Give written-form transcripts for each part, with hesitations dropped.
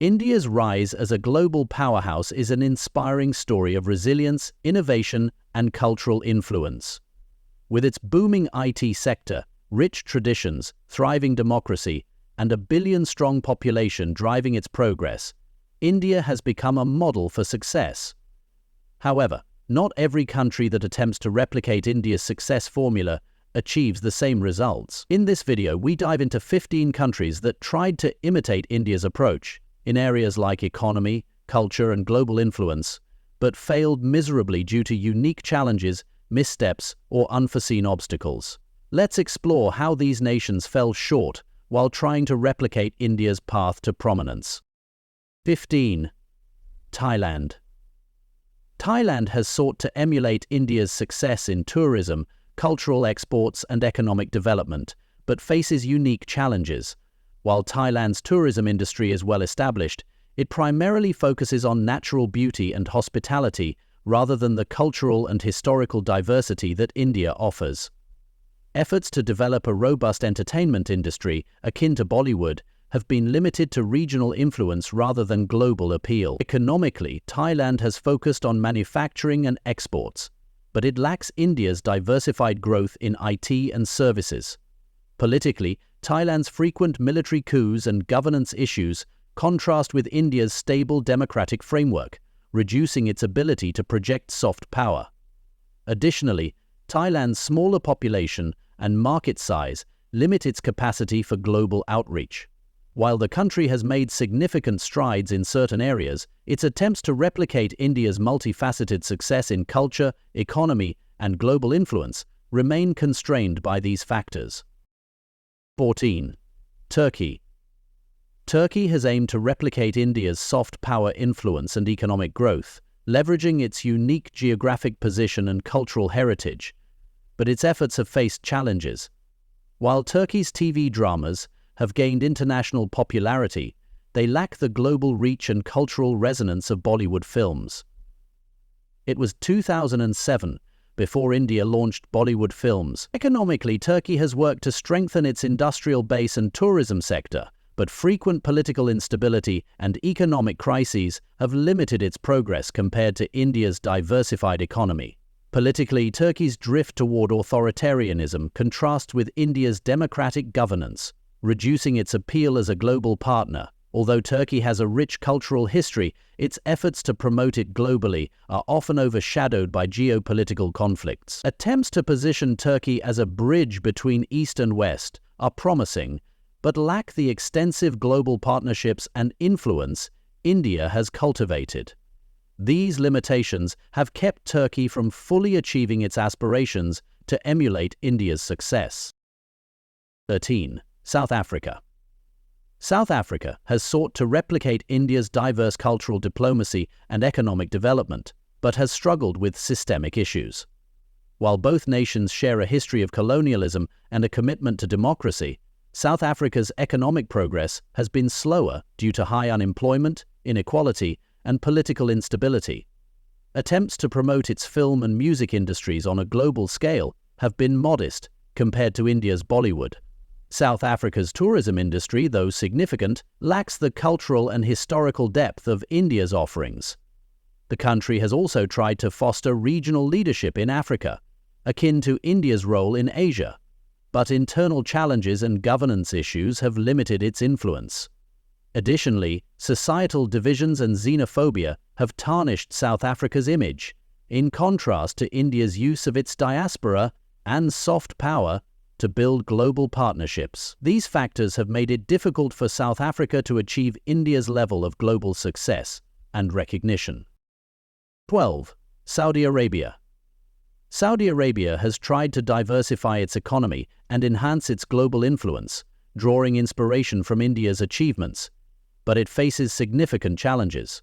India's rise as a global powerhouse is an inspiring story of resilience, innovation, and cultural influence. With its booming IT sector, rich traditions, thriving democracy, and a billion-strong population driving its progress, India has become a model for success. However, not every country that attempts to replicate India's success formula achieves the same results. In this video, we dive into 15 countries that tried to imitate India's approach in areas like economy, culture, and global influence, but failed miserably due to unique challenges, missteps, or unforeseen obstacles. Let's explore how these nations fell short while trying to replicate India's path to prominence. 15. Thailand. Thailand has sought to emulate India's success in tourism, cultural exports, and economic development, but faces unique challenges. While Thailand's tourism industry is well established, it primarily focuses on natural beauty and hospitality rather than the cultural and historical diversity that India offers. Efforts to develop a robust entertainment industry, akin to Bollywood, have been limited to regional influence rather than global appeal. Economically, Thailand has focused on manufacturing and exports, but it lacks India's diversified growth in IT and services. Politically, Thailand's frequent military coups and governance issues contrast with India's stable democratic framework, reducing its ability to project soft power. Additionally, Thailand's smaller population and market size limit its capacity for global outreach. While the country has made significant strides in certain areas, its attempts to replicate India's multifaceted success in culture, economy, and global influence remain constrained by these factors. 14. Turkey. Turkey has aimed to replicate India's soft power influence and economic growth, leveraging its unique geographic position and cultural heritage, but its efforts have faced challenges. While Turkey's TV dramas have gained international popularity, they lack the global reach and cultural resonance of Bollywood films. It was 2007 before India launched Bollywood films. Economically, Turkey has worked to strengthen its industrial base and tourism sector, but frequent political instability and economic crises have limited its progress compared to India's diversified economy. Politically, Turkey's drift toward authoritarianism contrasts with India's democratic governance, reducing its appeal as a global partner. Although Turkey has a rich cultural history, its efforts to promote it globally are often overshadowed by geopolitical conflicts. Attempts to position Turkey as a bridge between East and West are promising, but lack the extensive global partnerships and influence India has cultivated. These limitations have kept Turkey from fully achieving its aspirations to emulate India's success. 13. South Africa. South Africa has sought to replicate India's diverse cultural diplomacy and economic development, but has struggled with systemic issues. While both nations share a history of colonialism and a commitment to democracy, South Africa's economic progress has been slower due to high unemployment, inequality, and political instability. Attempts to promote its film and music industries on a global scale have been modest compared to India's Bollywood. South Africa's tourism industry, though significant, lacks the cultural and historical depth of India's offerings. The country has also tried to foster regional leadership in Africa, akin to India's role in Asia, but internal challenges and governance issues have limited its influence. Additionally, societal divisions and xenophobia have tarnished South Africa's image, in contrast to India's use of its diaspora and soft power to build global partnerships. These factors have made it difficult for South Africa to achieve India's level of global success and recognition. 12. Saudi Arabia. Saudi Arabia has tried to diversify its economy and enhance its global influence, drawing inspiration from India's achievements, but it faces significant challenges.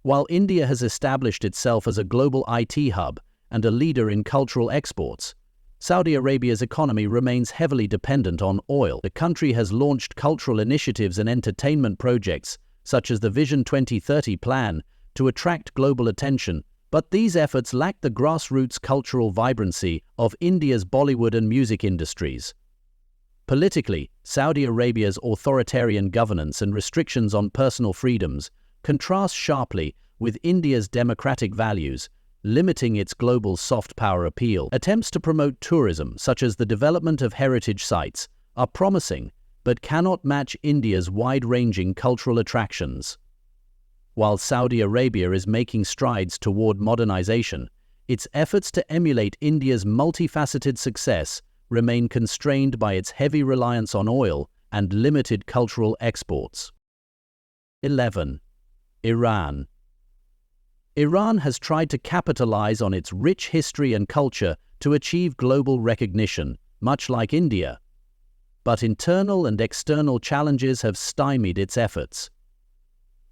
While India has established itself as a global IT hub and a leader in cultural exports, Saudi Arabia's economy remains heavily dependent on oil. The country has launched cultural initiatives and entertainment projects, such as the Vision 2030 plan, to attract global attention, but these efforts lack the grassroots cultural vibrancy of India's Bollywood and music industries. Politically, Saudi Arabia's authoritarian governance and restrictions on personal freedoms contrast sharply with India's democratic values, limiting its global soft power appeal. Attempts to promote tourism, such as the development of heritage sites, are promising, but cannot match India's wide-ranging cultural attractions. While Saudi Arabia is making strides toward modernization, its efforts to emulate India's multifaceted success remain constrained by its heavy reliance on oil and limited cultural exports. 11. Iran. Iran has tried to capitalize on its rich history and culture to achieve global recognition, much like India. But internal and external challenges have stymied its efforts.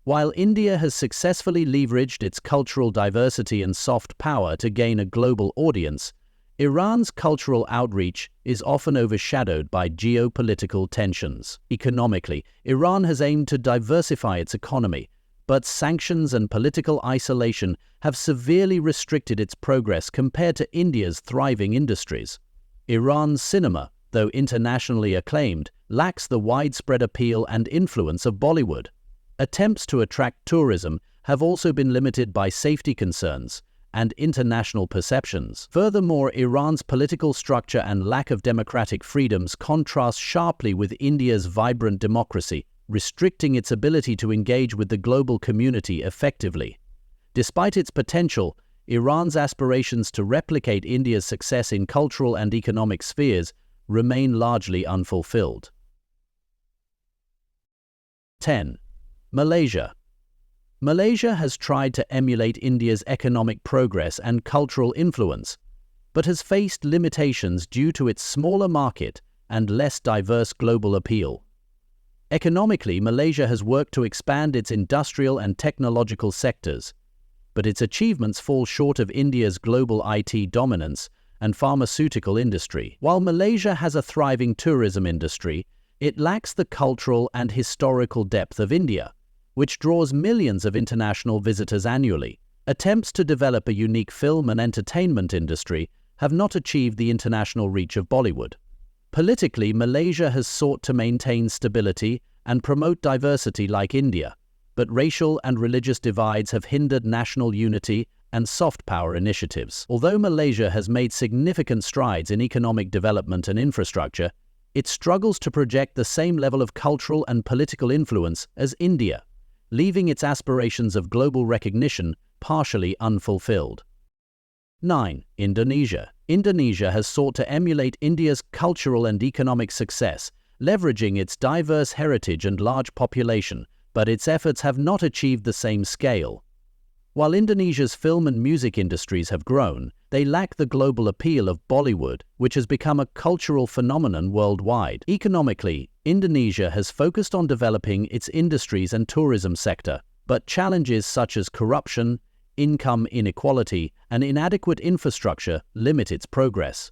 While India has successfully leveraged its cultural diversity and soft power to gain a global audience, Iran's cultural outreach is often overshadowed by geopolitical tensions. Economically, Iran has aimed to diversify its economy, but sanctions and political isolation have severely restricted its progress compared to India's thriving industries. Iran's cinema, though internationally acclaimed, lacks the widespread appeal and influence of Bollywood. Attempts to attract tourism have also been limited by safety concerns and international perceptions. Furthermore, Iran's political structure and lack of democratic freedoms contrast sharply with India's vibrant democracy, restricting its ability to engage with the global community effectively. Despite its potential, Iran's aspirations to replicate India's success in cultural and economic spheres remain largely unfulfilled. 10. Malaysia. Malaysia has tried to emulate India's economic progress and cultural influence, but has faced limitations due to its smaller market and less diverse global appeal. Economically, Malaysia has worked to expand its industrial and technological sectors, but its achievements fall short of India's global IT dominance and pharmaceutical industry. While Malaysia has a thriving tourism industry, it lacks the cultural and historical depth of India, which draws millions of international visitors annually. Attempts to develop a unique film and entertainment industry have not achieved the international reach of Bollywood. Politically, Malaysia has sought to maintain stability and promote diversity like India, but racial and religious divides have hindered national unity and soft power initiatives. Although Malaysia has made significant strides in economic development and infrastructure, it struggles to project the same level of cultural and political influence as India, leaving its aspirations of global recognition partially unfulfilled. 9. Indonesia. Indonesia has sought to emulate India's cultural and economic success, leveraging its diverse heritage and large population, but its efforts have not achieved the same scale. While Indonesia's film and music industries have grown, they lack the global appeal of Bollywood, which has become a cultural phenomenon worldwide. Economically, Indonesia has focused on developing its industries and tourism sector, but challenges such as corruption, income inequality, and inadequate infrastructure limit its progress.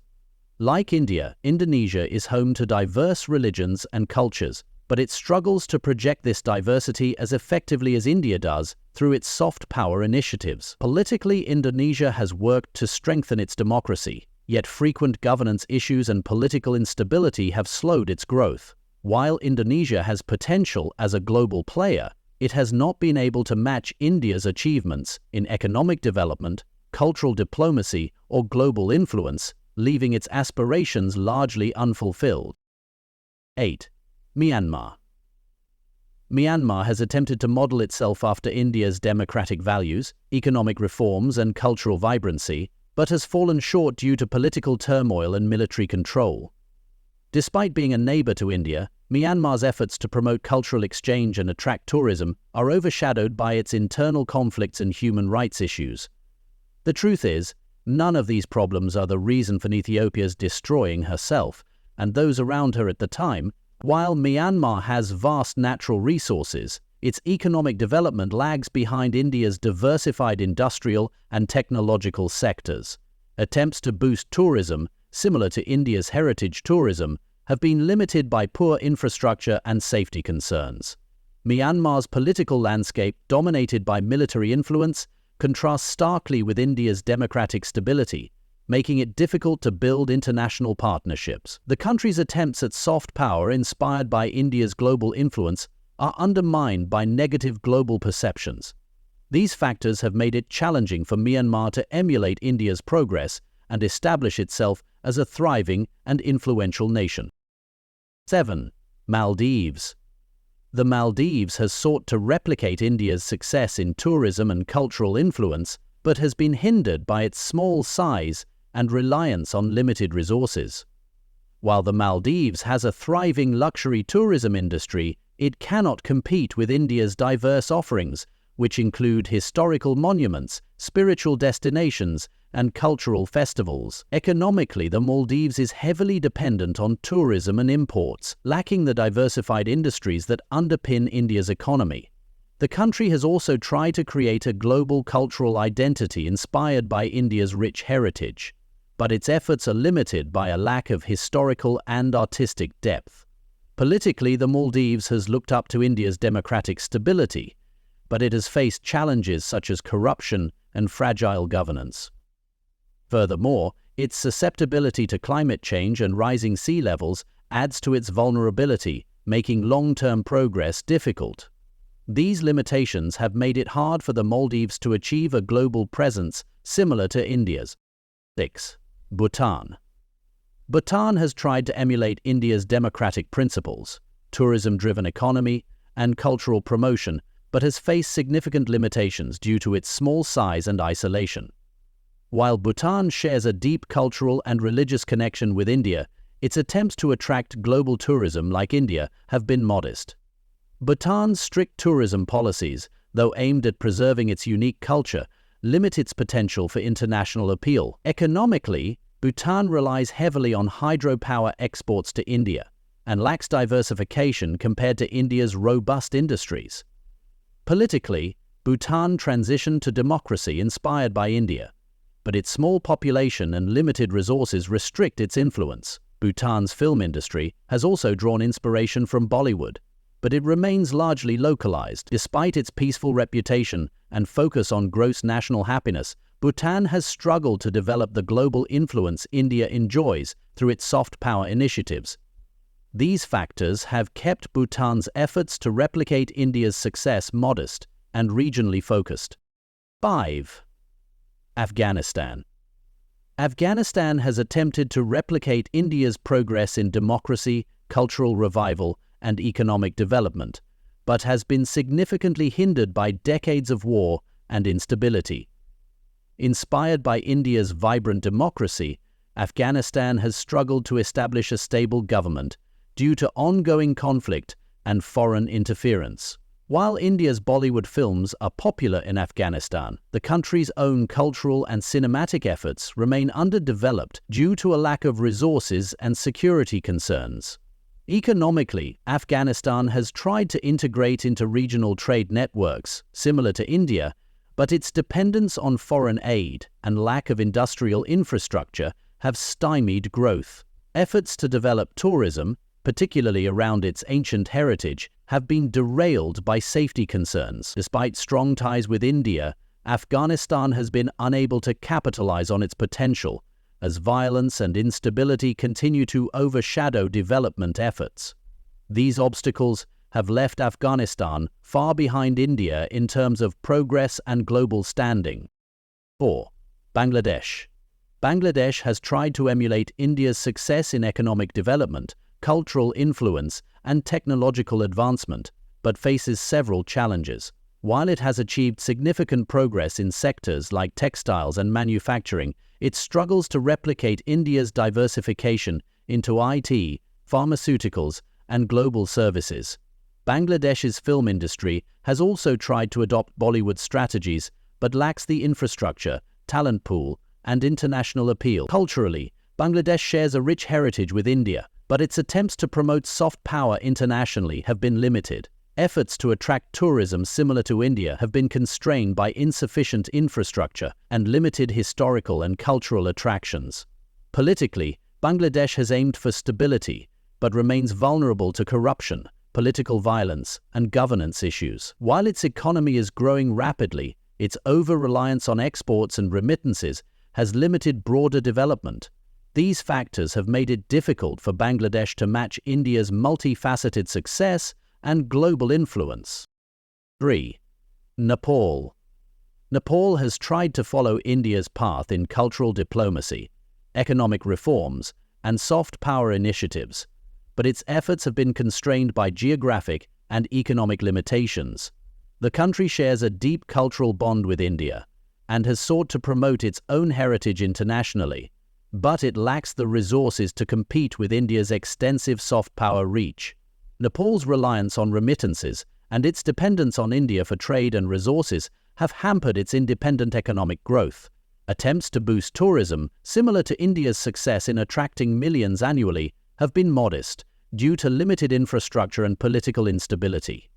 Like India, Indonesia is home to diverse religions and cultures, but it struggles to project this diversity as effectively as India does through its soft power initiatives. Politically, Indonesia has worked to strengthen its democracy, yet frequent governance issues and political instability have slowed its growth. While Indonesia has potential as a global player, it has not been able to match India's achievements in economic development, cultural diplomacy, or global influence, leaving its aspirations largely unfulfilled. 8. Myanmar. Myanmar has attempted to model itself after India's democratic values, economic reforms, and cultural vibrancy, but has fallen short due to political turmoil and military control. Despite being a neighbor to India, Myanmar's efforts to promote cultural exchange and attract tourism are overshadowed by its internal conflicts and human rights issues. The truth is, none of these problems are the reason for Ethiopia's destroying herself and those around her at the time. While Myanmar has vast natural resources, its economic development lags behind India's diversified industrial and technological sectors. Attempts to boost tourism, similar to India's heritage tourism, have been limited by poor infrastructure and safety concerns. Myanmar's political landscape, dominated by military influence, contrasts starkly with India's democratic stability, making it difficult to build international partnerships. The country's attempts at soft power inspired by India's global influence are undermined by negative global perceptions. These factors have made it challenging for Myanmar to emulate India's progress and establish itself as a thriving and influential nation. 7. Maldives. The Maldives has sought to replicate India's success in tourism and cultural influence, but has been hindered by its small size and reliance on limited resources. While the Maldives has a thriving luxury tourism industry, it cannot compete with India's diverse offerings, which include historical monuments, spiritual destinations, and cultural festivals. Economically, the Maldives is heavily dependent on tourism and imports, lacking the diversified industries that underpin India's economy. The country has also tried to create a global cultural identity inspired by India's rich heritage, but its efforts are limited by a lack of historical and artistic depth. Politically, the Maldives has looked up to India's democratic stability, but it has faced challenges such as corruption and fragile governance. Furthermore, its susceptibility to climate change and rising sea levels adds to its vulnerability, making long-term progress difficult. These limitations have made it hard for the Maldives to achieve a global presence similar to India's. 6. Bhutan. Bhutan has tried to emulate India's democratic principles, tourism-driven economy, and cultural promotion, but has faced significant limitations due to its small size and isolation. While Bhutan shares a deep cultural and religious connection with India, its attempts to attract global tourism like India have been modest. Bhutan's strict tourism policies, though aimed at preserving its unique culture, limit its potential for international appeal. Economically, Bhutan relies heavily on hydropower exports to India and lacks diversification compared to India's robust industries. Politically, Bhutan transitioned to democracy inspired by India, but its small population and limited resources restrict its influence. Bhutan's film industry has also drawn inspiration from Bollywood, but it remains largely localized. Despite its peaceful reputation and focus on gross national happiness, Bhutan has struggled to develop the global influence India enjoys through its soft power initiatives. These factors have kept Bhutan's efforts to replicate India's success modest and regionally focused. 5. Afghanistan. Afghanistan has attempted to replicate India's progress in democracy, cultural revival, and economic development, but has been significantly hindered by decades of war and instability. Inspired by India's vibrant democracy, Afghanistan has struggled to establish a stable government due to ongoing conflict and foreign interference. While India's Bollywood films are popular in Afghanistan, the country's own cultural and cinematic efforts remain underdeveloped due to a lack of resources and security concerns. Economically, Afghanistan has tried to integrate into regional trade networks, similar to India, but its dependence on foreign aid and lack of industrial infrastructure have stymied growth. Efforts to develop tourism, particularly around its ancient heritage, have been derailed by safety concerns. Despite strong ties with India, Afghanistan has been unable to capitalize on its potential, as violence and instability continue to overshadow development efforts. These obstacles have left Afghanistan far behind India in terms of progress and global standing. 4. Bangladesh. Bangladesh has tried to emulate India's success in economic development, cultural influence, and technological advancement, but faces several challenges. While it has achieved significant progress in sectors like textiles and manufacturing, it struggles to replicate India's diversification into IT, pharmaceuticals, and global services. Bangladesh's film industry has also tried to adopt Bollywood strategies, but lacks the infrastructure, talent pool, and international appeal. Culturally, Bangladesh shares a rich heritage with India, but its attempts to promote soft power internationally have been limited. Efforts to attract tourism similar to India have been constrained by insufficient infrastructure and limited historical and cultural attractions. Politically, Bangladesh has aimed for stability, but remains vulnerable to corruption, political violence, and governance issues. While its economy is growing rapidly, its over-reliance on exports and remittances has limited broader development. These factors have made it difficult for Bangladesh to match India's multifaceted success and global influence. 3. Nepal. Nepal has tried to follow India's path in cultural diplomacy, economic reforms, and soft power initiatives, but its efforts have been constrained by geographic and economic limitations. The country shares a deep cultural bond with India and has sought to promote its own heritage internationally, but it lacks the resources to compete with India's extensive soft power reach. Nepal's reliance on remittances and its dependence on India for trade and resources have hampered its independent economic growth. Attempts to boost tourism, similar to India's success in attracting millions annually, have been modest due to limited infrastructure and political instability.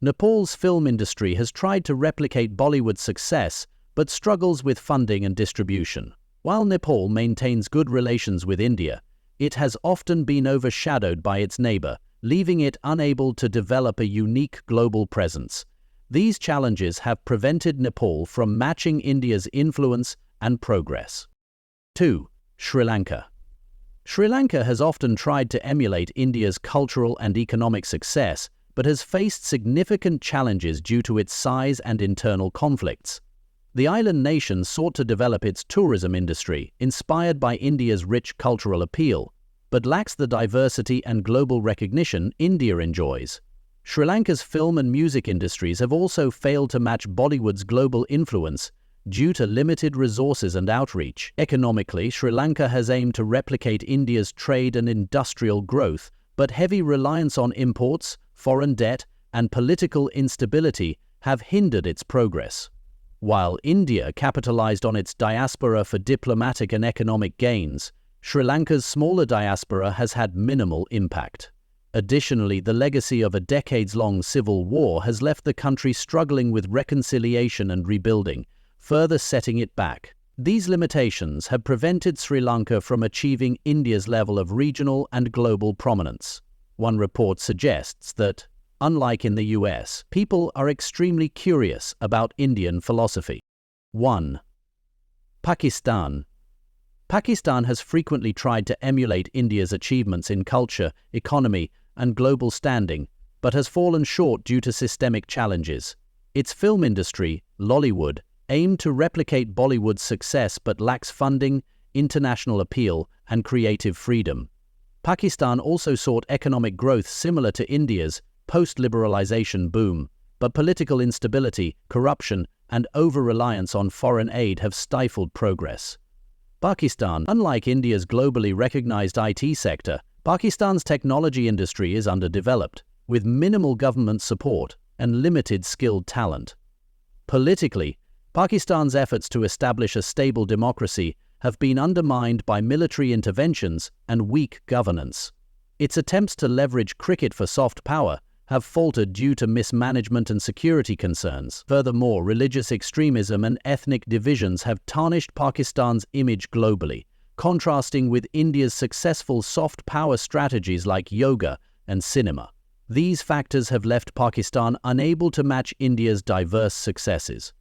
Nepal's film industry has tried to replicate Bollywood's success but struggles with funding and distribution. While Nepal maintains good relations with India, it has often been overshadowed by its neighbor, leaving it unable to develop a unique global presence. These challenges have prevented Nepal from matching India's influence and progress. 2. Sri Lanka. Sri Lanka has often tried to emulate India's cultural and economic success, but has faced significant challenges due to its size and internal conflicts. The island nation sought to develop its tourism industry, inspired by India's rich cultural appeal, but lacks the diversity and global recognition India enjoys. Sri Lanka's film and music industries have also failed to match Bollywood's global influence due to limited resources and outreach. Economically, Sri Lanka has aimed to replicate India's trade and industrial growth, but heavy reliance on imports, foreign debt, and political instability have hindered its progress. While India capitalized on its diaspora for diplomatic and economic gains, Sri Lanka's smaller diaspora has had minimal impact. Additionally, the legacy of a decades-long civil war has left the country struggling with reconciliation and rebuilding, further setting it back. These limitations have prevented Sri Lanka from achieving India's level of regional and global prominence. One report suggests that, unlike in the US, people are extremely curious about Indian philosophy. 1. Pakistan. Pakistan has frequently tried to emulate India's achievements in culture, economy, and global standing, but has fallen short due to systemic challenges. Its film industry, Lollywood, aimed to replicate Bollywood's success but lacks funding, international appeal, and creative freedom. Pakistan also sought economic growth similar to India's post-liberalization boom, but political instability, corruption, and over-reliance on foreign aid have stifled progress. Pakistan, unlike India's globally recognized IT sector, Pakistan's technology industry is underdeveloped, with minimal government support and limited skilled talent. Politically, Pakistan's efforts to establish a stable democracy have been undermined by military interventions and weak governance. Its attempts to leverage cricket for soft power have faltered due to mismanagement and security concerns. Furthermore, religious extremism and ethnic divisions have tarnished Pakistan's image globally, contrasting with India's successful soft power strategies like yoga and cinema. These factors have left Pakistan unable to match India's diverse successes.